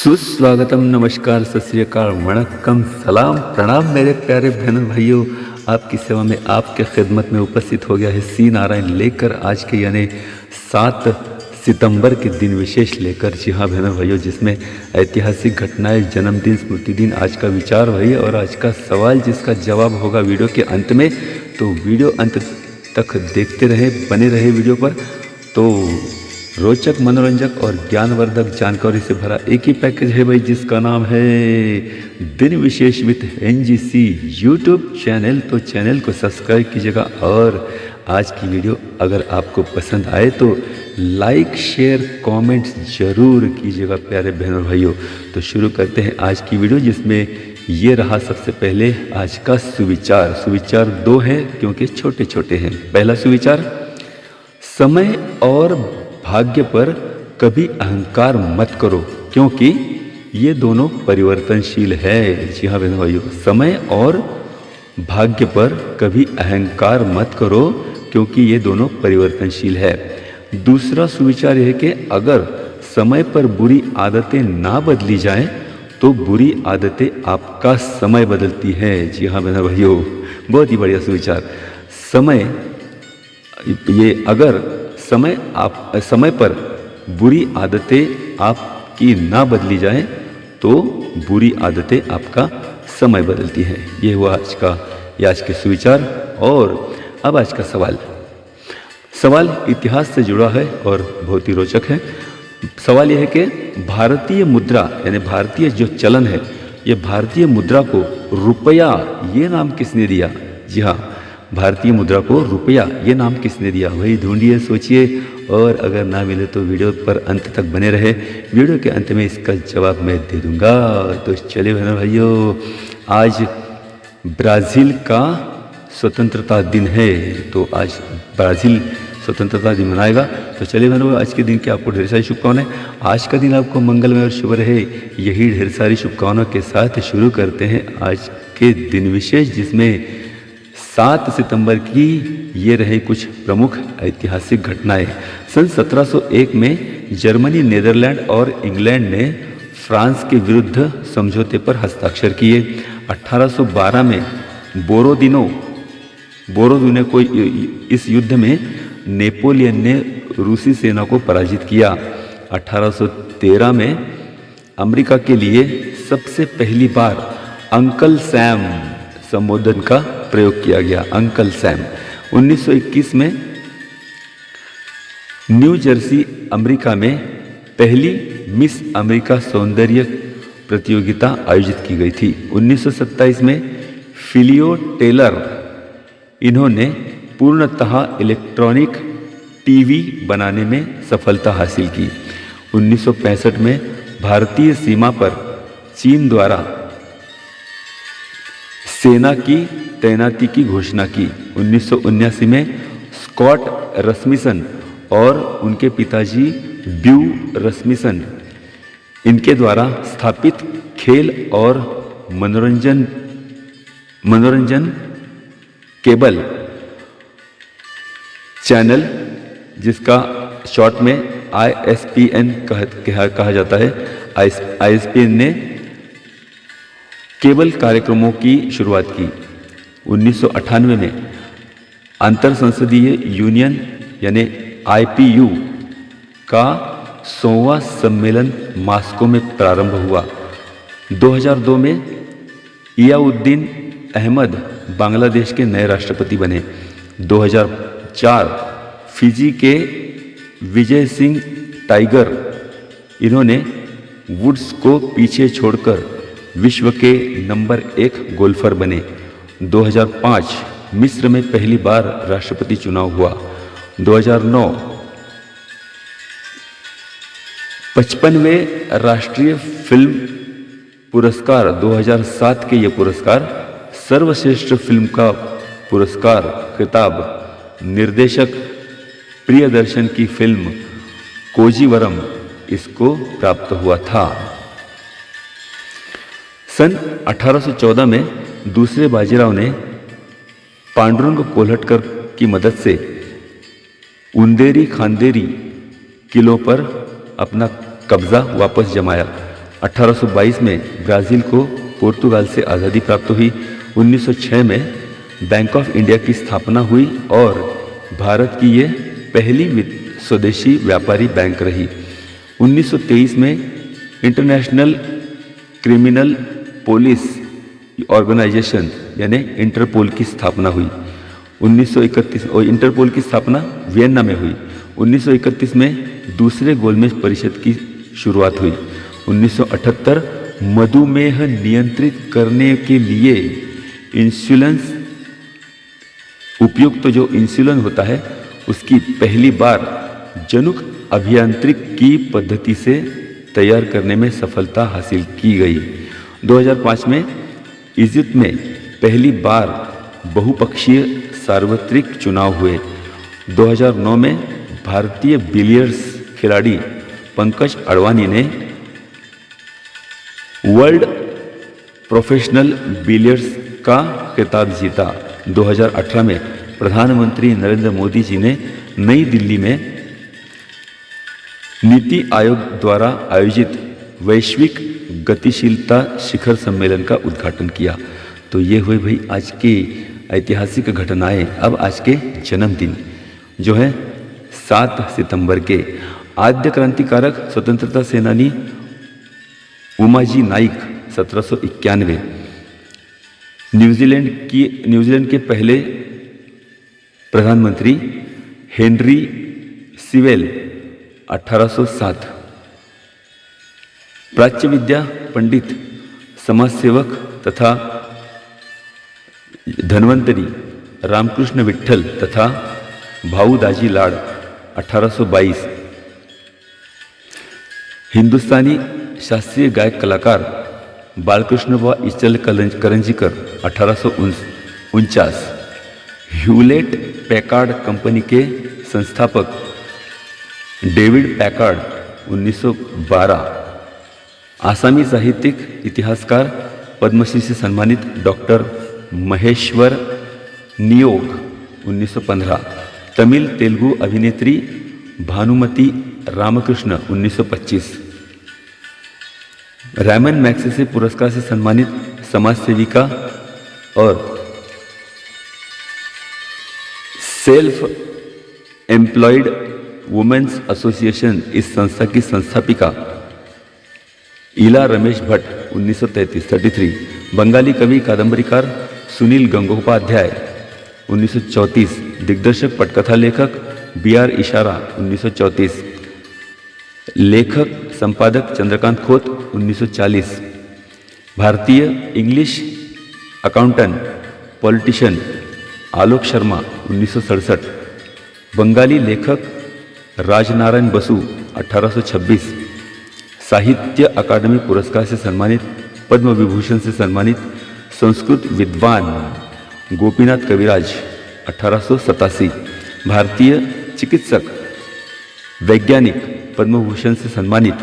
सुस्वागतम, नमस्कार, सत श्री अकाल, वणक्कम, सलाम, प्रणाम मेरे प्यारे बहनों भाइयों। आपकी सेवा में, आपके खिदमत में उपस्थित हो गया है सी नारायण लेकर आज के यानी 7 सितंबर के दिन विशेष लेकर। जी हाँ बहनों भाइयों, जिसमें ऐतिहासिक घटनाएं, जन्मदिन, स्मृति दिन, आज का विचार वही और आज का सवाल जिसका जवाब होगा वीडियो के अंत में। तो वीडियो अंत तक देखते रहे, बने रहे वीडियो पर। तो रोचक, मनोरंजक और ज्ञानवर्धक जानकारी से भरा एक ही पैकेज है भाई, जिसका नाम है दिन विशेष विद एनजीसी यूट्यूब चैनल। तो चैनल को सब्सक्राइब कीजिएगा और आज की वीडियो अगर आपको पसंद आए तो लाइक, शेयर, कमेंट्स जरूर कीजिएगा प्यारे बहनों भाइयों। तो शुरू करते हैं आज की वीडियो, जिसमें ये रहा सबसे पहले आज का सुविचार। सुविचार 2 हैं क्योंकि छोटे छोटे हैं। पहला सुविचार, समय और भाग्य पर कभी अहंकार मत करो क्योंकि ये दोनों परिवर्तनशील है। जी हाँ बहनों भाइयों, समय और भाग्य पर कभी अहंकार मत करो क्योंकि ये दोनों परिवर्तनशील है। दूसरा सुविचार यह है कि अगर समय पर बुरी आदतें ना बदली जाएं तो बुरी आदतें आपका समय बदलती है। जी हाँ बहनों भाइयों, बहुत ही बढ़िया सुविचार। अगर समय पर बुरी आदतें आपकी ना बदली जाएं तो बुरी आदतें आपका समय बदलती हैं। ये हुआ आज के सुविचार। और अब आज का सवाल इतिहास से जुड़ा है और बहुत ही रोचक है। सवाल यह है कि भारतीय मुद्रा यानी भारतीय जो चलन है, ये भारतीय मुद्रा को रुपया ये नाम किसने दिया? जी हाँ, भारतीय मुद्रा को रुपया ये नाम किसने दिया? वही ढूंढिए, सोचिए और अगर ना मिले तो वीडियो पर अंत तक बने रहे। वीडियो के अंत में इसका जवाब मैं दे दूंगा। तो चलिए बहनों भाइयों, आज ब्राज़ील का स्वतंत्रता दिन है। तो आज ब्राज़ील स्वतंत्रता दिन मनाएगा। तो चलिए बहनों, आज के दिन की आपको ढेर सारी शुभकामनाएं। आज का दिन आपको मंगलमय और शुभ रहे, यही ढेर सारी शुभकामनाओं के साथ शुरू करते हैं आज के दिन विशेष, जिसमें 7 सितंबर की ये रहे कुछ प्रमुख ऐतिहासिक घटनाएं। सन 1701 में जर्मनी, नीदरलैंड और इंग्लैंड ने फ्रांस के विरुद्ध समझौते पर हस्ताक्षर किए। 1812 में बोरोदिनो को इस युद्ध में नेपोलियन ने रूसी सेना को पराजित किया। 1813 में अमेरिका के लिए सबसे पहली बार अंकल सैम संबोधन का प्रयोग किया गया, अंकल सैम। 1921 में न्यू जर्सी अमेरिका में पहली मिस अमेरिका सौंदर्य प्रतियोगिता आयोजित की गई थी। 1927 में फिलियो टेलर, इन्होंने पूर्णतः इलेक्ट्रॉनिक टीवी बनाने में सफलता हासिल की। 1965 में भारतीय सीमा पर चीन द्वारा सेना की तैनाती की घोषणा की। 1979 में स्कॉट रस्मिसन और उनके पिताजी ड्यू रस्मिसन, इनके द्वारा स्थापित खेल और मनोरंजन केबल चैनल, जिसका शॉर्ट में ISPN कहा जाता है, ISPN ने केबल कार्यक्रमों की शुरुआत की। 1998 में अंतर संसदीय यूनियन यानी IPU का 100वां सम्मेलन मॉस्को में प्रारंभ हुआ। 2002 में इयाउद्दीन अहमद बांग्लादेश के नए राष्ट्रपति बने। 2004 फिजी के विजय सिंह टाइगर, इन्होंने वुड्स को पीछे छोड़कर विश्व के नंबर 1 गोल्फर बने। 2005 मिस्र में पहली बार राष्ट्रपति चुनाव हुआ। 2009 55वें राष्ट्रीय फिल्म पुरस्कार 2007 के ये पुरस्कार सर्वश्रेष्ठ फिल्म का पुरस्कार खिताब निर्देशक प्रियदर्शन की फिल्म कोजीवरम इसको प्राप्त हुआ था। सन 1814 में दूसरे बाजीराव ने पांडुरंग कोल्हटकर की मदद से उंदेरी खांदेरी किलों पर अपना कब्जा वापस जमाया। 1822 में ब्राज़ील को पुर्तगाल से आज़ादी प्राप्त हुई। 1906 में बैंक ऑफ इंडिया की स्थापना हुई और भारत की ये पहली स्वदेशी व्यापारी बैंक रही। 1923 में इंटरनेशनल क्रिमिनल पुलिस ऑर्गेनाइजेशन यानी इंटरपोल की स्थापना हुई। 1931 और इंटरपोल की स्थापना वियना में हुई। 1931 में दूसरे गोलमेज परिषद की शुरुआत हुई। 1978 मधुमेह नियंत्रित करने के लिए इंसुलिन उपयुक्त जो इंसुलिन होता है उसकी पहली बार जनुक अभियांत्रिकी की पद्धति से तैयार करने में सफलता हासिल की गई। 2005 में इजिप्ट में पहली बार बहुपक्षीय सार्वत्रिक चुनाव हुए। 2009 में भारतीय बिलियर्ड्स खिलाड़ी पंकज अडवाणी ने वर्ल्ड प्रोफेशनल बिलियर्ड्स का खिताब जीता। 2018 में प्रधानमंत्री नरेंद्र मोदी जी ने नई दिल्ली में नीति आयोग द्वारा आयोजित वैश्विक गतिशीलता शिखर सम्मेलन का उद्घाटन किया। तो ये हुए भाई आज की ऐतिहासिक घटनाएं। अब आज के जन्मदिन जो है 7 सितंबर के आद्य क्रांतिकारक स्वतंत्रता सेनानी उमाजी नाइक 1791, न्यूजीलैंड के पहले प्रधानमंत्री हेनरी सिवेल 1807, प्राच्य विद्या पंडित समाजसेवक तथा धन्वंतरी रामकृष्ण विठल तथा भाऊ दाजी लाड 1822, हिंदुस्तानी शास्त्रीय गायक कलाकार बालकृष्ण बुवा ईचल करंजीकर 1849, ह्यूलेट पैकार्ड कंपनी के संस्थापक डेविड पैकार्ड 1912, आसामी साहित्यिक इतिहासकार पद्मश्री से सम्मानित डॉक्टर महेश्वर नियोग 1915, तमिल तेलुगु अभिनेत्री भानुमति रामकृष्ण 1925, रैमन मैग्सेसे पुरस्कार से सम्मानित समाज सेविका और सेल्फ एम्प्लॉयड वुमेन्स एसोसिएशन इस संस्था की संस्थापिका इला रमेश भट्ट 1933, बंगाली कवि कादम्बरीकार सुनील गंगोपाध्याय 1934, दिग्दर्शक पटकथा लेखक BR इशारा 1934, लेखक संपादक चंद्रकांत खोत 1940, भारतीय English accountant politician Alok Sharma 1967, Bengali लेखक राजनारायण बसु 1826, साहित्य अकादमी पुरस्कार से सम्मानित पद्म विभूषण से सम्मानित संस्कृत विद्वान गोपीनाथ कविराज 1887, भारतीय चिकित्सक वैज्ञानिक पद्म भूषण से सम्मानित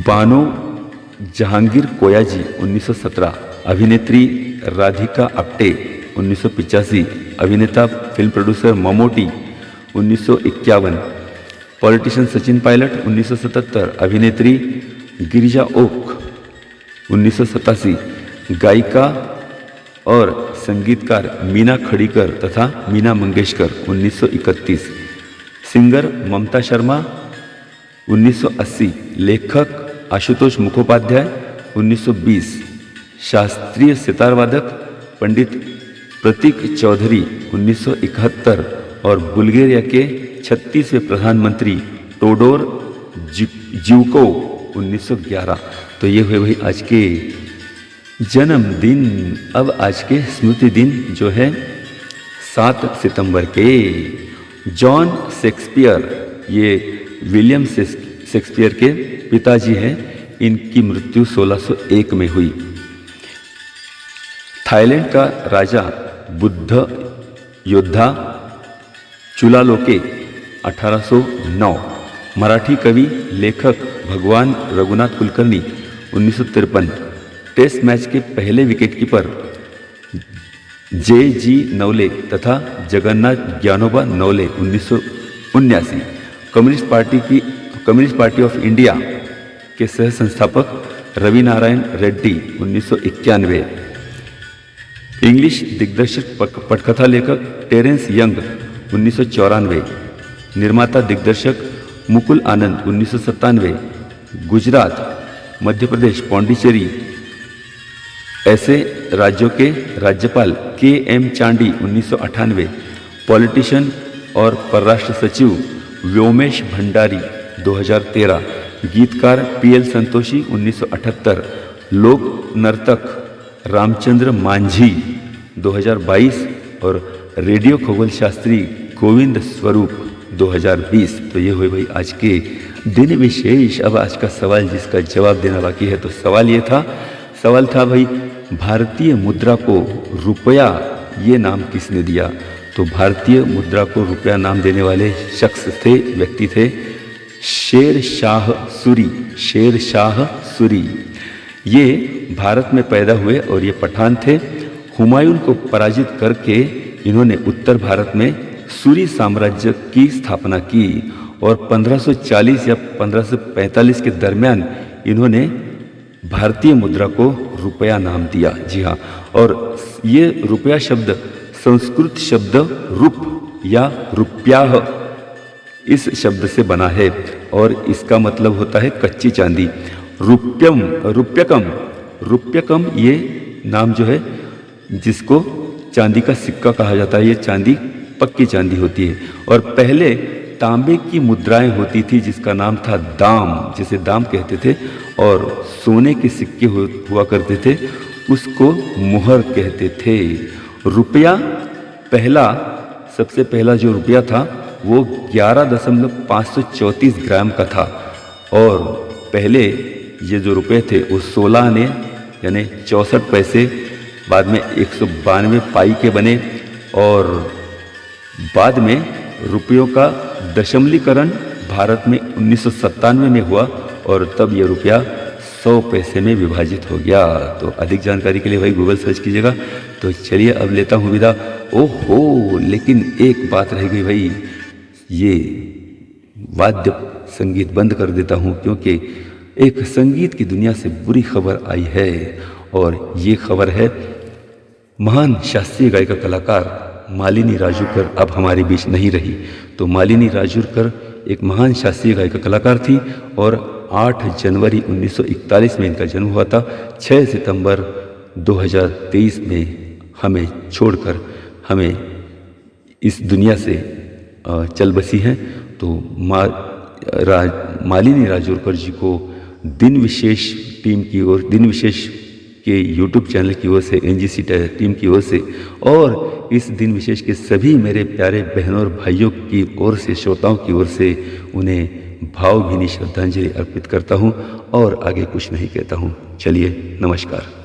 बानो जहांगीर कोयाजी 1917, अभिनेत्री राधिका आप्टे 1985, अभिनेता film producer Mammootty 1951, politician Sachin Pilot 1977, अभिनेत्री गिरिजा ओक 1987, गायिका और संगीतकार मीना खड़ीकर तथा मीना मंगेशकर 1931, सिंगर ममता शर्मा 1980, लेखक आशुतोष मुखोपाध्याय 1920, शास्त्रीय सितार वादक पंडित प्रतीक चौधरी 1971 और बुल्गारिया के 36वें प्रधानमंत्री टोडोर जीवको 1911। तो ये हुए भाई आज के जन्मदिन। अब आज के स्मृति दिन जो है 7 सितंबर के जॉन शेक्सपियर, ये विलियम शेक्सपियर के पिताजी हैं, इनकी मृत्यु 1601 में हुई। थाईलैंड का राजा बुद्ध योद्धा चुलालोके 1809, मराठी कवि लेखक भगवान रघुनाथ कुलकर्णी 1953, टेस्ट मैच के पहले विकेटकीपर J.G. नवले तथा Jagannath Dnyanoba Navale 1979, communist party of India के सह संस्थापक रवि नारायण रेड्डी 1991। इंग्लिश दिग्दर्शक पटकथा लेखक टेरेंस यंग 1994। निर्माता दिग्दर्शक मुकुल आनंद 1997। गुजरात, मध्य प्रदेश, पौंडीचेरी ऐसे राज्यों के राज्यपाल के.एम. चांडी 1998। पॉलिटिशियन और परराष्ट्र सचिव व्योमेश भंडारी 2013। गीतकार पी.एल. संतोषी 1978। लोक नर्तक रामचंद्र मांझी 2022 और रेडियो खगोल शास्त्री गोविंद स्वरूप 2020। तो ये हुए भाई आज के दिन विशेष। अब आज का सवाल जिसका जवाब देना बाकी है, तो सवाल था भाई, भारतीय मुद्रा को रुपया ये नाम किसने दिया? तो भारतीय मुद्रा को रुपया नाम देने वाले व्यक्ति थे शेर शाह सूरी। ये भारत में पैदा हुए और ये पठान थे। हुमायूं को पराजित करके इन्होंने उत्तर भारत में सूरी साम्राज्य की स्थापना की और 1540 या 1545 के दरमियान इन्होंने भारतीय मुद्रा को रुपया नाम दिया। जी हाँ, और ये रुपया शब्द संस्कृत शब्द रुप या रुप्याह इस शब्द से बना है और इसका मतलब होता है कच्ची चांदी। रुप्यकम ये नाम जो है जिसको चांदी का सिक्का कहा जाता है, ये चांदी पक्की चांदी होती है। और पहले तांबे की मुद्राएं होती थी जिसका नाम था दाम, जिसे दाम कहते थे, और सोने के सिक्के हुआ करते थे, उसको मुहर कहते थे। रुपया सबसे पहला जो रुपया था वो 11.534 ग्राम का था और पहले ये जो रुपए थे वो 16 आने यानी 64 पैसे, बाद में 192 पाई के बने और बाद में रुपयों का दशमलीकरण भारत में 1997 में हुआ और तब ये रुपया 100 पैसे में विभाजित हो गया। तो अधिक जानकारी के लिए भाई गूगल सर्च कीजिएगा। तो चलिए अब लेता हूँ विदा। ओहो, लेकिन एक बात रह गई भाई, ये वाद्य संगीत बंद कर देता हूँ क्योंकि एक संगीत की दुनिया से बुरी खबर आई है और ये खबर है महान शास्त्रीय गायिका कलाकार मालिनी राजूकर अब हमारे बीच नहीं रही। तो मालिनी राजूकर एक महान शास्त्रीय गायिका कलाकार थी और 8 जनवरी 1941 में इनका जन्म हुआ था। 6 सितंबर 2023 में हमें छोड़कर हमें इस दुनिया से चल बसी हैं। तो मालिनी राजूकर जी को दिन विशेष टीम की ओर, दिन विशेष के यूट्यूब चैनल की ओर से, एनजीसी टीम की ओर से और इस दिन विशेष के सभी मेरे प्यारे बहनों और भाइयों की ओर से, श्रोताओं की ओर से उन्हें भावभीनी श्रद्धांजलि अर्पित करता हूँ और आगे कुछ नहीं कहता हूँ। चलिए, नमस्कार।